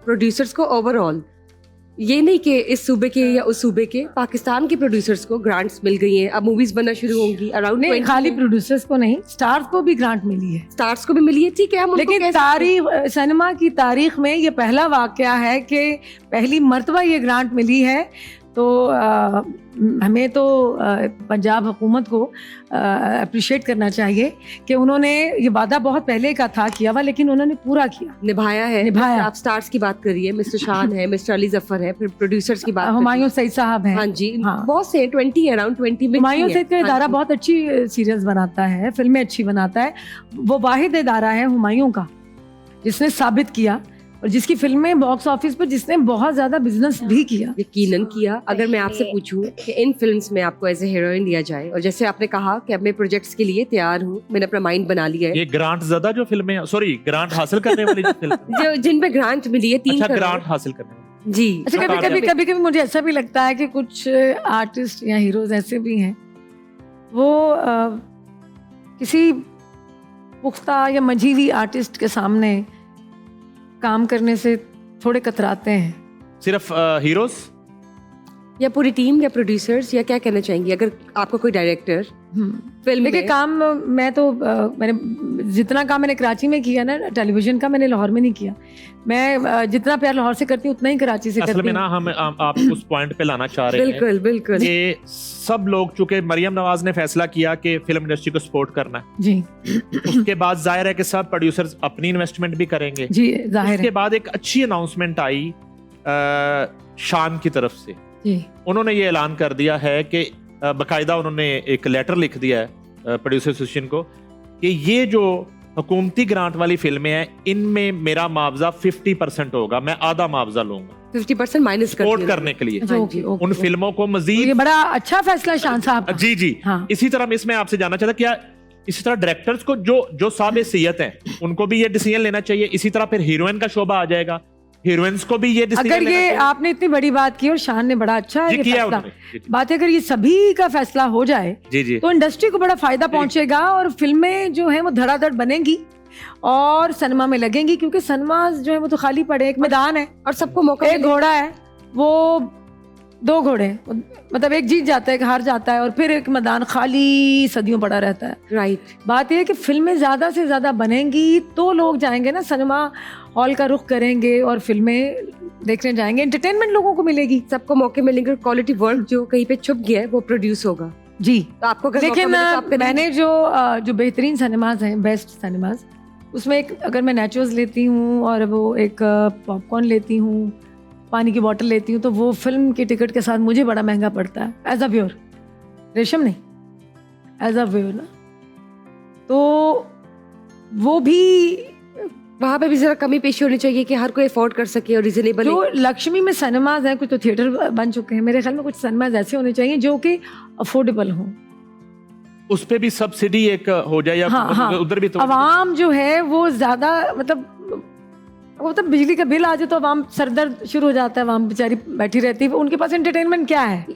Producers को overall, ये नहीं कि इस सूबे के या उस सूबे के, पाकिस्तान के प्रोड्यूसर्स को ग्रांट्स मिल गई हैं, अब मूवीज बनना शुरू होंगी अराउंड नहीं, खाली प्रोड्यूसर्स को नहीं, स्टार्स को भी ग्रांट मिली है। स्टार्स को भी मिली है, ठीक है, हम उनको लेकिन सिनेमा की तारीख में ये पहला वाकया है कि पहली मर्तबा ये ग्रांट मिली है। तो हमें तो पंजाब हुकूमत को अप्रिशिएट करना चाहिए कि उन्होंने ये वादा बहुत पहले का था किया हुआ, लेकिन उन्होंने पूरा किया, निभाया है। निभाया। आप स्टार्स की बात करिए, मिस्टर शान है, मिस्टर अली जफर है, फिर प्रोड्यूसर्स की बात हुमायूं सईद साहब हैं। हाँ जी, हाँ। बहुत से 20 अराउंड 20 में हुमायूं सईद का इदारा बहुत अच्छी सीरियल्स बनाता है, फिल्में अच्छी बनाता है। वो वाहिद इदारा है हुमायूं का जिसने साबित किया और जिसकी फिल्में बॉक्स ऑफिस पर जिसने बहुत ज्यादा बिजनेस भी किया, यकीनन किया। अगर मैं आपसे पूछूं कि इन फिल्म्स में आपको एज ए हीरोइन लिया जाए, और जैसे आपने कहा कि अब मैं प्रोजेक्ट्स के लिए तैयार हूँ, मैंने अपना माइंड बना लिया है। ये ग्रांट ज़्यादा जो फिल्में, सॉरी ग्रांट हासिल करने वाली जो फिल्म, जो जिन पे ग्रांट मिली है 3 अच्छा ग्रांट हासिल करने वाली जी। अच्छा, कभी मुझे ऐसा भी लगता है कि कुछ आर्टिस्ट या हीरोज ऐसे भी हैं वो किसी पुख्ता या मंझीवी आर्टिस्ट के सामने काम करने से थोड़े कतराते हैं। सिर्फ हीरोज या पूरी टीम या प्रोड्यूसर्स, या क्या कहना चाहेंगी अगर आपको कोई डायरेक्टर फिल्म देखिए काम मैं तो मैंने जितना काम मैंने कराची में किया ना टेलीविजन का, मैंने लाहौर में नहीं किया। मैं जितना प्यार लाहौर से करती हूँ उतना ही कराची से करती हूँ। असल में ना हम आप उस पॉइंट पे लाना चाह रहे हैं बिल्कुल कि सब लोग, चूंकि मरियम नवाज ने फैसला किया कि फिल्म इंडस्ट्री को सपोर्ट करना है जी, उसके बाद जाहिर है कि सब प्रोड्यूसर्स अपनी इन्वेस्टमेंट भी करेंगे जी, जाहिर है। उसके बाद एक अच्छी अनाउंसमेंट आई शान की तरफ से, जी। उन्होंने ये ऐलान कर दिया है कि बाकायदा उन्होंने एक लेटर लिख दिया है प्रोड्यूसर एसोसिएशन को कि ये जो हुकूमती ग्रांट वाली फिल्में हैं इनमें मेरा मुआवजा 50% होगा, मैं आधा मुआवजा लूंगा 50% माइनस सपोर्ट करने के लिए उन फिल्मों को मजीद। ये बड़ा अच्छा फैसला शान साहब का। जी जी हाँ। इसी तरह मैं इसमें आपसे जानना चाहता क्या इसी तरह डायरेक्टर्स को जो साबित हैसियत हैं उनको भी ये डिसीजन लेना चाहिए, इसी तरह फिर हीरोइन का शोबा आ जाएगा, हीरोइंस को भी ये डिसीजन अगर ये आपने इतनी बड़ी बात की और शान ने बड़ा अच्छा ये फैसला बात है, अगर ये सभी का फैसला हो जाए जी तो इंडस्ट्री को बड़ा फायदा पहुंचेगा और फिल्में जो है वो धड़ाधड़ बनेंगी और सिनेमा में लगेंगी, क्योंकि सिनेमा जो है वो तो खाली पड़े, एक मैदान है और सबको मौका, एक घोड़ा है, वो 2 घोड़े, मतलब एक जीत जाता है, एक हार जाता है और फिर एक मैदान खाली सदियों पड़ा रहता है। राइट। बात यह है कि फिल्में ज्यादा से ज्यादा बनेंगी तो लोग जाएंगे ना, सिनेमा हॉल का रुख करेंगे और फिल्में देखने जाएंगे, एंटरटेनमेंट लोगों को मिलेगी, सबको मौके मिलेंगे, क्वालिटी वर्क जो कहीं पे छुप गया है वो प्रोड्यूस होगा जी। तो आपको लेकिन मैंने जो बेहतरीन सिनेमाज हैं, बेस्ट सिनेमाज, उसमें एक अगर मैं नेचोस लेती हूँ और वो एक पॉपकॉर्न लेती हूँ, पानी की बोतल लेती हूँ, तो वो फिल्म के टिकट के साथ मुझे बड़ा महंगा पड़ता है एज अ व्यूअर, रेशम नहीं, एज अ व्यूअर ना, तो वो भी वहाँ पे भी जरा कमी पेशी होनी चाहिए कि हर कोई अफोर्ड कर सके और रिजनेबल। जो लक्ष्मी में सिनेमाज हैं, कुछ तो थिएटर बन चुके हैं, मेरे ख्याल में कुछ सिनेमाज ऐसे होने चाहिए जो कि अफोर्डेबल हों, उस पे भी सब्सिडी एक हो जाए या उधर भी तो अवाम जो है वो ज्यादा मतलब बिजली का बिल आ जाए तो अवाम सरदर्द शुरू हो जाता है, अवाम बेचारी बैठी रहती है, उनके पास एंटरटेनमेंट क्या है।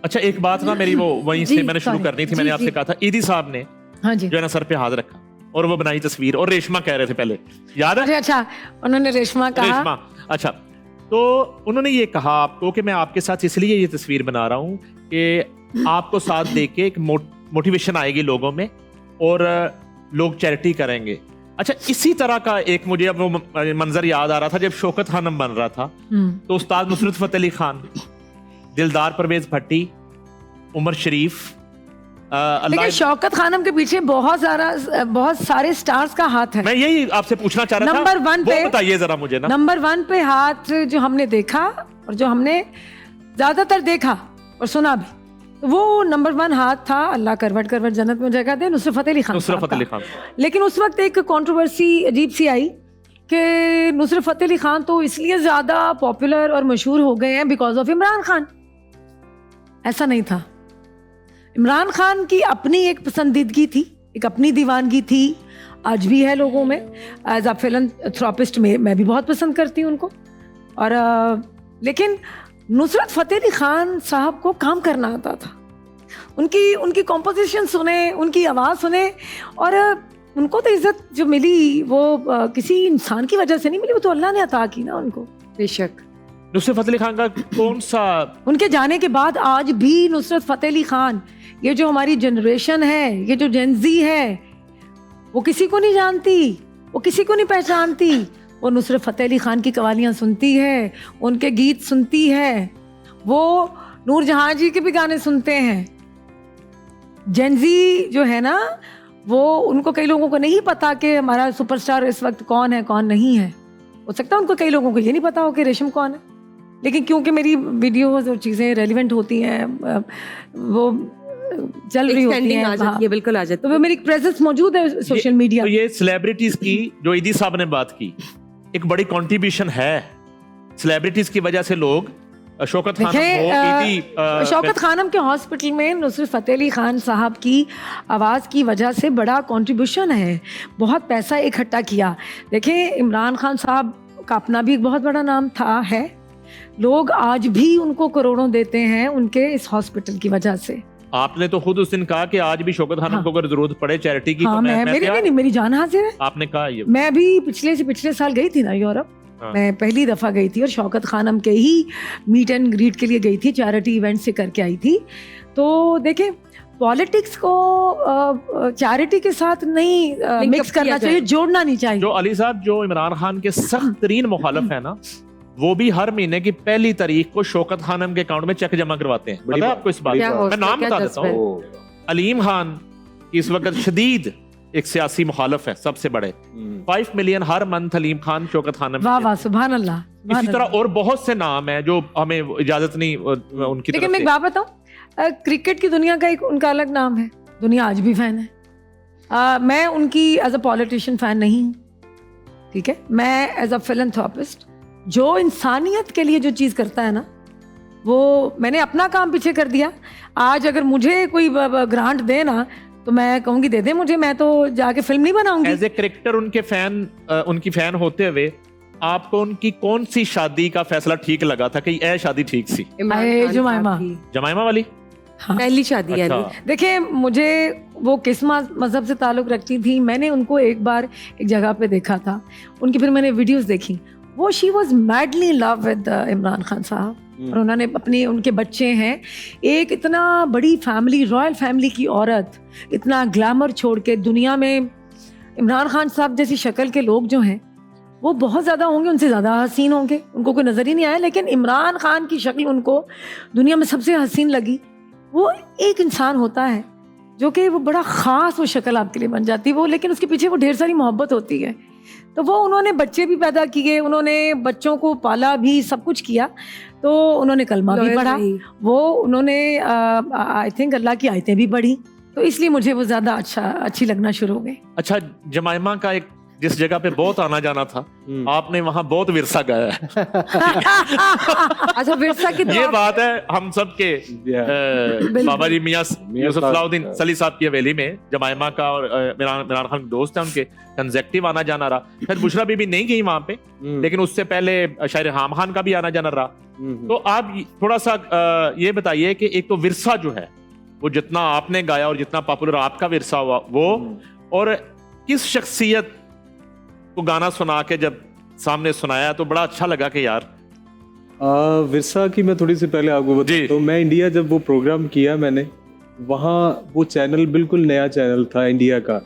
अच्छा एक बात ना मेरी वो वहीं से मैंने शुरू करनी थी, मैंने आपसे कहा था ईदी साहब ने हाँ जी जो है ना सर पे हाथ रखा और वो बनाई तस्वीर, और रेशमा कह रहे थे पहले, याद है? अच्छा उन्होंने रेशमा कहा, रेशमा अच्छा, तो उन्होंने ये कहा आपको कि मैं आपके साथ इसलिए ये तस्वीर बना रहा हूँ कि आपको साथ दे के एक मोटिवेशन आएगी लोगों में और लोग चैरिटी करेंगे। अच्छा इसी तरह का एक मुझे अब वो मंजर याद आ रहा था जब शौकत खानम बन रहा था, तो उस्ताद नुसरत फतेह अली खान, दिलदार परवेज भट्टी, उमर शरीफ, लेकिन शौकत खानम के पीछे बहुत सारे स्टार्स का हाथ है। मैं यही आपसे पूछना चाह रहा था, नंबर 1 पे बताइए जरा मुझे ना। नंबर 1 पे हाथ जो हमने देखा और जो हमने ज्यादातर देखा और सुना भी, तो वो नंबर 1 हाथ था, अल्लाह करवट जन्नत में जगह दे, नुसरत फतेह अली खान। लेकिन उस वक्त एक कंट्रोवर्सी अजीब सी आई कि नुसरत फतेह अली खान तो इसलिए ज्यादा पॉपुलर और मशहूर हो गए हैं बिकॉज ऑफ इमरान खान। ऐसा नहीं था, इमरान खान की अपनी एक पसंदीदगी थी, एक अपनी दीवानगी थी, आज भी है लोगों में। एज अ फिलैंथ्रोपिस्ट में मैं भी बहुत पसंद करती हूँ उनको, और लेकिन नुसरत फतेह अली खान साहब को काम करना आता था, उनकी कॉम्पोजिशन सुने, उनकी आवाज़ सुने, और उनको तो इज्जत जो मिली वो किसी इंसान की वजह से नहीं मिली, वो तो अल्लाह ने अता की ना उनको। बेशक। नुसरत फतेह अली खान का कौन सा? उनके जाने के बाद आज भी नुसरत फतेह अली खान, ये जो हमारी जनरेशन है, ये जो जेनजी है, वो किसी को नहीं जानती, वो किसी को नहीं पहचानती। वो नुसरत फतेह अली खान की कवालियाँ सुनती है, उनके गीत सुनती है, वो नूरजहां जी के भी गाने सुनते हैं। जेनजी जो है ना, वो उनको कई लोगों को नहीं पता कि हमारा सुपरस्टार इस वक्त कौन है कौन नहीं है। हो सकता है उनको कई लोगों को ये नहीं पता हो कि रेशम कौन है, लेकिन क्योंकि मेरी वीडियोस और चीज़ें रेलिवेंट होती हैं, वो चल रही होती हैं, आ जाती है, बिल्कुल आ जाती तो वो मेरी प्रेजेंस मौजूद है सोशल मीडिया। तो ये सेलिब्रिटीज की, जो ईदी साहब ने बात की, एक बड़ी कंट्रीब्यूशन है। सेलिब्रिटीज की वजह से लोग शौकत खानम शौकत खानम के हॉस्पिटल में नुसरत फतेह अली खान साहब की आवाज़ की वजह से बड़ा कंट्रीब्यूशन है, बहुत पैसा इकट्ठा किया। देखें, इमरान खान साहब का अपना भी एक बहुत बड़ा नाम था, है, लोग आज भी उनको करोड़ों देते हैं उनके इस हॉस्पिटल की वजह से। आपने तो खुद उस दिन कहा कि आज भी शौकत खानम को अगर जरूरत पड़े चैरिटी की, हाँ, तो मेरी जान हाजिर है। आपने कहा ये। मैं भी पिछले साल गई थी ना यूरोप, हाँ। मैं पहली दफ़ा गई थी और शौकत खानम के ही मीट एंड ग्रीट के लिए गई थी, चैरिटी इवेंट से करके आई थी। तो देखें, पॉलिटिक्स को चैरिटी के साथ नहीं मिक्स करना चाहिए, जोड़ना नहीं चाहिए। जो अली साहब, जो इमरान खान के सख्त तरीन मुखालिफ है ना, वो भी हर महीने की पहली तारीख को शौकत खानम के अकाउंट में चेक जमा करवाते हैं। पता है आपको इस बात का? मैं नाम बता देता हूँ। अलीम खान इस वक्त शदीद एक सियासी मुखालिफ है, सबसे बड़े। 5 मिलियन हर मंथ अलीम खान शौकत खानम। वाह वाह, सुभान अल्लाह। इसी तरह और बहुत से नाम है जो हमें इजाजत नहीं उनकी। लेकिन मैं एक बात बताऊं, क्रिकेट की दुनिया का एक उनका अलग नाम है, दुनिया आज भी फैन है। मैं उनकी एज अ पॉलिटिशियन फैन नहीं हूँ, ठीक है। मैं एज अ फिलैंथ्रोपिस्ट, जो इंसानियत के लिए जो चीज़ करता है ना, वो मैंने अपना काम पीछे कर दिया। आज अगर मुझे कोई ग्रांट दे ना, तो मैं कहूँगी दे दे मुझे, मैं तो जाके फिल्म नहीं बनाऊंगी। एज ए क्रिकेटर उनकी फैन होते हुए आपको उनकी कौन सी शादी का फैसला ठीक लगा था कि यह शादी ठीक सी? जमाइमा वाली। हाँ। पहली शादी है। अच्छा। देखिए, मुझे वो किस मजहब से ताल्लुक़ रखती थी, मैंने उनको एक बार एक जगह पे देखा था, उनकी फिर मैंने वीडियोस देखी। वो she was madly love with Imran Khan साहब, और उन्होंने उनके बच्चे हैं, एक इतना बड़ी फैमिली, रॉयल फैमिली की औरत, इतना ग्लैमर छोड़ के दुनिया में इमरान खान साहब जैसी शक्ल के लोग जो हैं वो बहुत ज़्यादा होंगे, उनसे ज़्यादा हसीन होंगे, उनको कोई नज़र ही नहीं आया, लेकिन इमरान खान की शक्ल उनको दुनिया में सबसे हसीन लगी। वो एक इंसान होता है जो कि वो बड़ा ख़ास वो शक्ल आपके लिए बन जाती है वो, लेकिन उसके पीछे वो ढेर सारी मोहब्बत होती है। तो वो उन्होंने बच्चे भी पैदा किए, उन्होंने बच्चों को पाला भी, सब कुछ किया। तो उन्होंने कलमा भी पढ़ा, वो उन्होंने आई थिंक अल्लाह की आयतें भी पढ़ी, तो इसलिए मुझे वो ज़्यादा अच्छी लगना शुरू हो गई। अच्छा, जमाइमा का एक जिस जगह पे बहुत आना जाना था, आपने वहाँ बहुत विरसा गाया है। अच्छा, विरसा की ये बात है हम सब के बाबा जी मियां यूसुफ सलाउद्दीन सली साहब की हवेली में जमाइमा का और इमरान खान दोस्त है उनके, कंसेक्टिव आना जाना रहा। फिर बुशरा बीबी नहीं गई वहां पे, लेकिन उससे पहले शायर हाम खान का भी आना जाना रहा। तो आप थोड़ा सा ये बताइए कि एक तो विरसा जो है वो जितना आपने गाया और जितना पॉपुलर आपका विरसा हुआ वो, और किस शख्सियत को गाना सुना के जब सामने सुनाया तो बड़ा अच्छा लगा कि यार। विरसा की मैं थोड़ी सी पहले आपको बताऊं तो मैं इंडिया जब वो प्रोग्राम किया मैंने, वहाँ वो चैनल बिल्कुल नया चैनल था इंडिया का।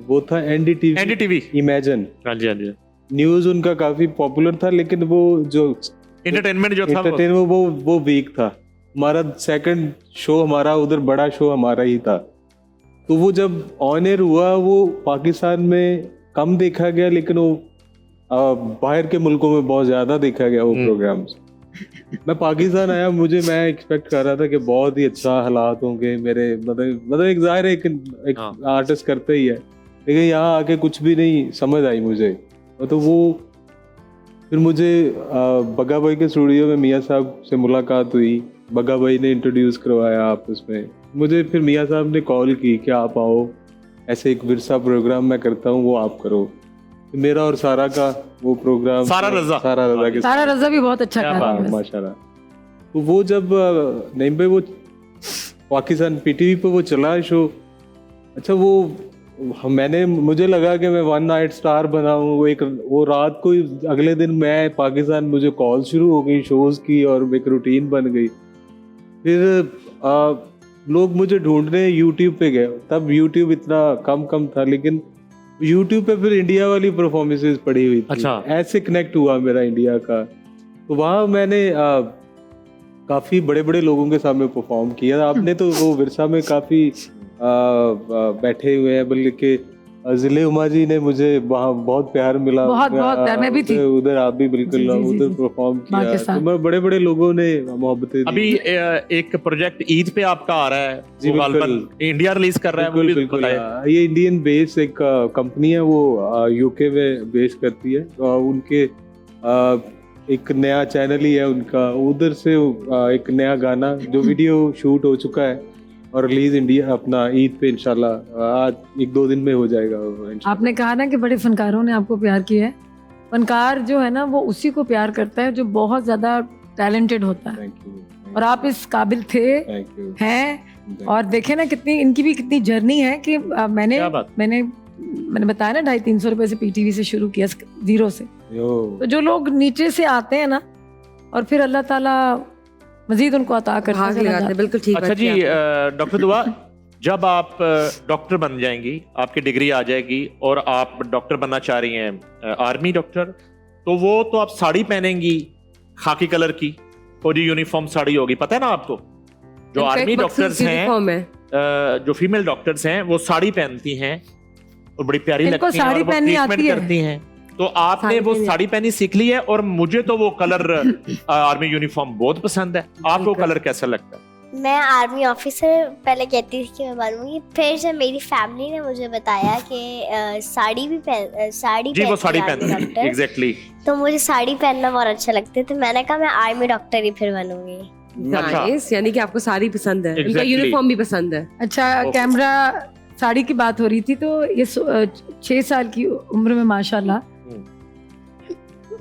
वो था एनडीटीवी इमेजिन। हाँ जी, हाँ जी। न्यूज उनका काफी पॉपुलर था, लेकिन वो जो एंटरटेनमेंट जो था वो वीक था। हमारा सेकंड शो, हमारा उधर बड़ा शो हमारा ही था। तो वो जब ऑन एयर हुआ वो पाकिस्तान में कम देखा गया, लेकिन वो बाहर के मुल्कों में बहुत ज्यादा देखा गया वो प्रोग्राम। मैं पाकिस्तान आया, मैं एक्सपेक्ट कर रहा था कि बहुत ही अच्छा हालात होंगे मेरे, मतलब एक जाहिर है एक आर्टिस्ट करते ही है, लेकिन यहाँ आके कुछ भी नहीं समझ आई मुझे। तो वो फिर मुझे बग्गा भाई के स्टूडियो में मियाँ साहब से मुलाकात हुई, बग्गा भाई ने इंट्रोड्यूस करवाया आपस में मुझे। फिर मियाँ साहब ने कॉल की कि आप आओ, ऐसे एक विरसा प्रोग्राम मैं करता हूँ, वो आप करो। मेरा और सारा का वो प्रोग्राम, सारा रजा भी बहुत अच्छा कर माशाल्लाह। तो वो जब नहीं भाई वो पाकिस्तान पीटीवी पे वो चला शो, अच्छा वो मुझे लगा कि मैं वन नाइट स्टार बना हूँ। वो रात को ही अगले दिन मैं पाकिस्तान, मुझे कॉल शुरू हो गई शोज की और एक रूटीन बन गई। फिर लोग मुझे ढूंढने यूट्यूब पे गए, तब यूट्यूब इतना कम था, लेकिन यूट्यूब पे फिर इंडिया वाली परफॉर्मेंसेस पड़ी हुई थी। अच्छा। ऐसे कनेक्ट हुआ मेरा इंडिया का। तो वहाँ मैंने काफ़ी बड़े बड़े लोगों के सामने परफॉर्म किया। आपने तो वो विरसा में काफ़ी बैठे हुए हैं, बल्कि जिले उमा जी ने मुझे वहाँ बहुत प्यार मिला। बहुत प्यार, मैं भी थी उधर, आप भी बिल्कुल उधर परफॉर्म किया। तो बड़े बड़े लोगों ने मोहब्बतें। अभी एक प्रोजेक्ट ईद पे आपका आ रहा है, जी बिल्कुल, इंडिया रिलीज कर रहा है, वो भी बिल्कुल। बताइए। ये इंडियन बेस एक कंपनी है, वो यूके में बेस करती है। उनके एक नया चैनल ही है उनका, उधर से एक नया गाना जो वीडियो शूट हो चुका है और रिलीज इंडिया अपना ईद पे इंशाल्लाह आज 1-2 दिन में हो जाएगा। आपने कहा ना कि बड़े फनकारों ने आपको प्यार किया है। फनकार जो है ना वो उसी को प्यार करता है जो बहुत ज्यादा टैलेंटेड होता है। Thank you. और आप इस काबिल थे, हैं। और देखे ना कितनी इनकी भी कितनी जर्नी है कि मैंने बताया ना 250-300 रुपए से पीटीवी से शुरू किया, 0 से। तो जो लोग नीचे से आते हैं ना और फिर अल्लाह ताला मजीद उनको अता करता है। बिल्कुल ठीक। अच्छा जी, डॉक्टर दुआ, जब आप डॉक्टर बन जाएंगी, आपकी डिग्री आ जाएगी और आप डॉक्टर बनना चाह रही हैं, आर्मी डॉक्टर, तो वो तो आप साड़ी पहनेंगी खाकी कलर की, फौजी यूनिफॉर्म साड़ी होगी, पता है ना आपको? जो आर्मी डॉक्टर्स हैं, जो फीमेल डॉक्टर्स हैं, वो साड़ी पहनती हैं और बड़ी प्यारी लगती हैं और वो ट्रीटमेंट करती हैं। तो आपने वो साड़ी पहनी सीख ली है, और मुझे तो वो कलर आर्मी यूनिफॉर्म बहुत पसंद है। आपको कलर कैसा लगता है? मैं आर्मी ऑफिसर पहले कहती थी कि मैं बनूंगी, फिर जब मेरी फैमिली ने मुझे बताया कि साड़ी भी जी वो साड़ी पहनती, एग्जैक्टली, तो मुझे साड़ी पहनना बहुत अच्छा लगता है, तो मैंने कहा मैं आर्मी डॉक्टर ही फिर बनूंगी। नाइस, यानी कि आपको साड़ी पसंद है, उनका यूनिफॉर्म भी पसंद है। अच्छा, कैमरा साड़ी की बात हो रही थी, तो ये 6 साल की उम्र में माशाल्लाह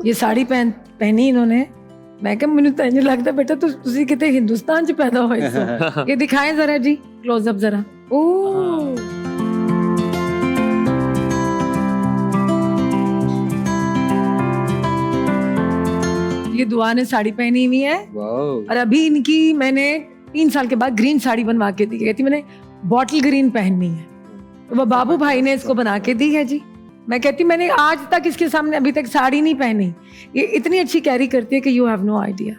ये साड़ी पहनी इन्होंने। मैं क्या, मुझे तो नहीं लगता बेटा तुसी कितने हिंदुस्तान च पैदा हुए सो। ये दिखाएं जरा जी, क्लोजअप जरा। ओह, ये दुआ ने साड़ी पहनी हुई है। और अभी इनकी मैंने 3 साल के बाद ग्रीन साड़ी बनवा के दी। कहती मैंने बॉटल ग्रीन पहननी है, तो वो बाबू भाई ने इसको बना के दी है जी। मैं कहती मैंने आज तक इसके सामने अभी तक साड़ी नहीं पहनी। ये इतनी अच्छी कैरी करती है कि यू हैव नो आइडिया।